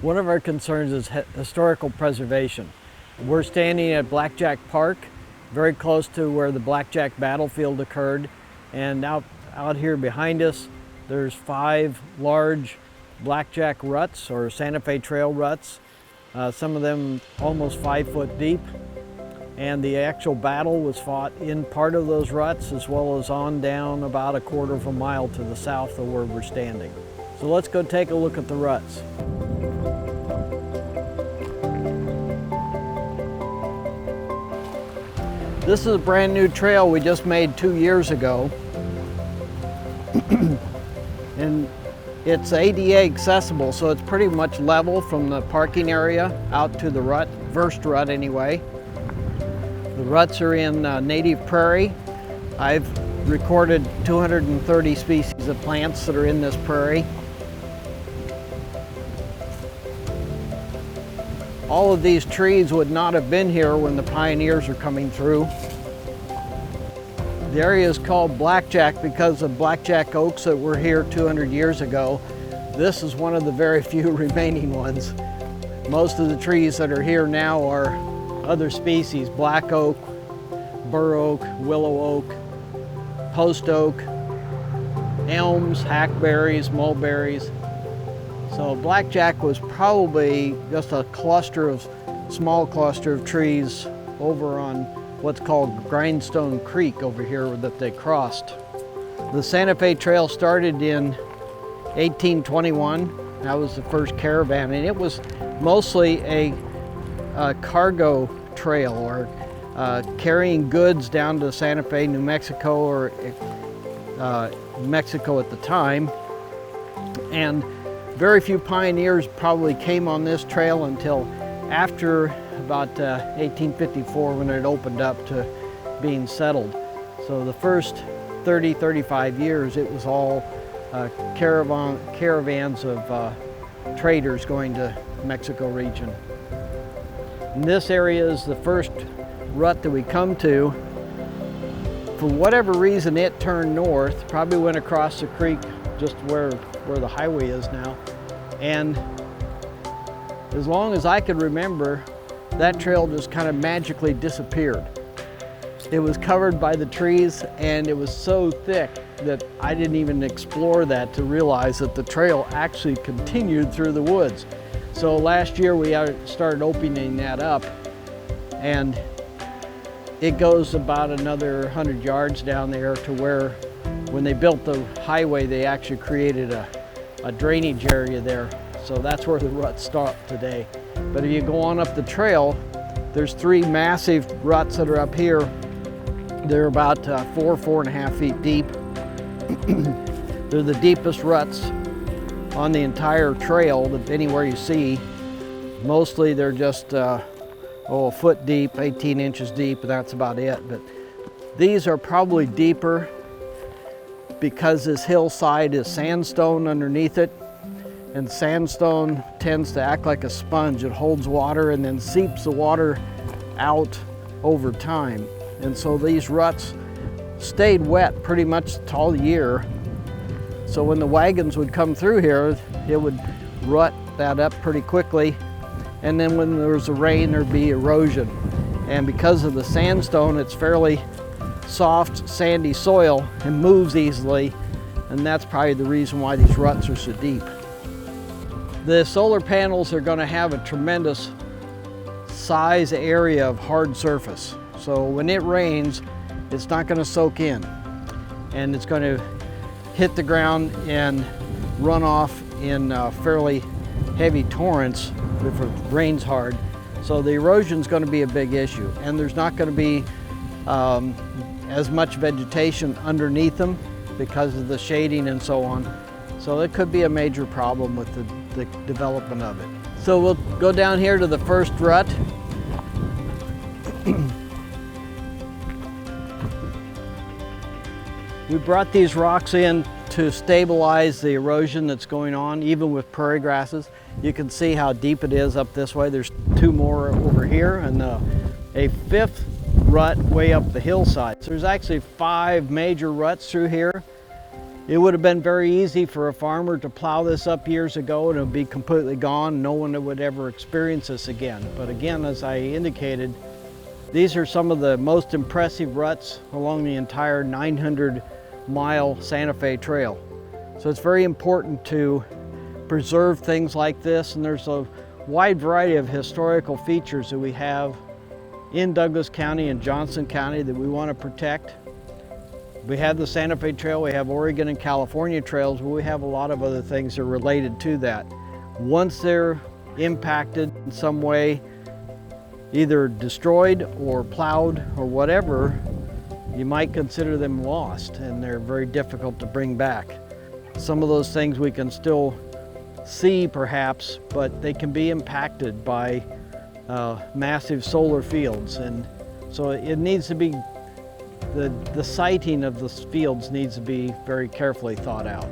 One of our concerns is historical preservation. We're standing at Blackjack Park, very close to where the Blackjack battlefield occurred. And out here behind us, there's 5 large Blackjack ruts or Santa Fe Trail ruts. Some of them almost 5 foot deep. And the actual battle was fought in part of those ruts as well as on down about a quarter of a mile to the south of where we're standing. So let's go take a look at the ruts. This is a brand new trail we just made 2 years ago. And it's ADA accessible, so it's pretty much level from the parking area out to the rut, first rut anyway. The ruts are in native prairie. I've recorded 230 species of plants that are in this prairie. All of these trees would not have been here when the pioneers are coming through. The area is called Blackjack because of blackjack oaks that were here 200 years ago. This is one of the very few remaining ones. Most of the trees that are here now are other species: black oak, bur oak, willow oak, post oak, elms, hackberries, mulberries. So Blackjack was probably just a small cluster of trees over on what's called Grindstone Creek over here that they crossed. The Santa Fe Trail started in 1821. That was the first caravan, and it was mostly a cargo trail, or carrying goods down to Santa Fe, New Mexico, or Mexico at the time. And very few pioneers probably came on this trail until after about 1854, when it opened up to being settled. So the first 35 years, it was all caravans of traders going to Mexico region. And this area is the first rut that we come to. For whatever reason, it turned north, probably went across the creek just where the highway is now. And as long as I could remember, that trail just kind of magically disappeared. It was covered by the trees, and it was so thick that I didn't even explore that to realize that the trail actually continued through the woods. So last year we started opening that up, and it goes about another 100 yards down there to where, when they built the highway, they actually created a drainage area there. So that's where the ruts stop today. But if you go on up the trail, there's 3 massive ruts that are up here. They're about 4.5 feet deep. They're the deepest ruts on the entire trail that anywhere you see. Mostly they're just a foot deep, 18 inches deep, and that's about it. But these are probably deeper because this hillside is sandstone underneath it, and sandstone tends to act like a sponge. It holds water and then seeps the water out over time. And so these ruts stayed wet pretty much all year. So when the wagons would come through here, it would rut that up pretty quickly. And then when there was a rain, there'd be erosion. And because of the sandstone, it's fairly soft, sandy soil and moves easily. And that's probably the reason why these ruts are so deep. The solar panels are going to have a tremendous size area of hard surface. So when it rains, it's not going to soak in, and it's going to hit the ground and run off in fairly heavy torrents if it rains hard. So the erosion is going to be a big issue, and there's not going to be as much vegetation underneath them because of the shading and so on. So it could be a major problem with the development of it. So we'll go down here to the first rut. We brought these rocks in to stabilize the erosion that's going on, even with prairie grasses. You can see how deep it is up this way. There's 2 more over here, and a 5th rut way up the hillside. So there's actually 5 major ruts through here. It would have been very easy for a farmer to plow this up years ago and it would be completely gone. No one would ever experience this again. But again, as I indicated, these are some of the most impressive ruts along the entire 900-mile Santa Fe Trail. So it's very important to preserve things like this, and there's a wide variety of historical features that we have in Douglas County and Johnson County that we want to protect. We have the Santa Fe Trail, we have Oregon and California trails, but we have a lot of other things that are related to that. Once they're impacted in some way, either destroyed or plowed or whatever, you might consider them lost, and they're very difficult to bring back. Some of those things we can still see perhaps, but they can be impacted by massive solar fields, and so it needs to be, the siting of the fields needs to be very carefully thought out.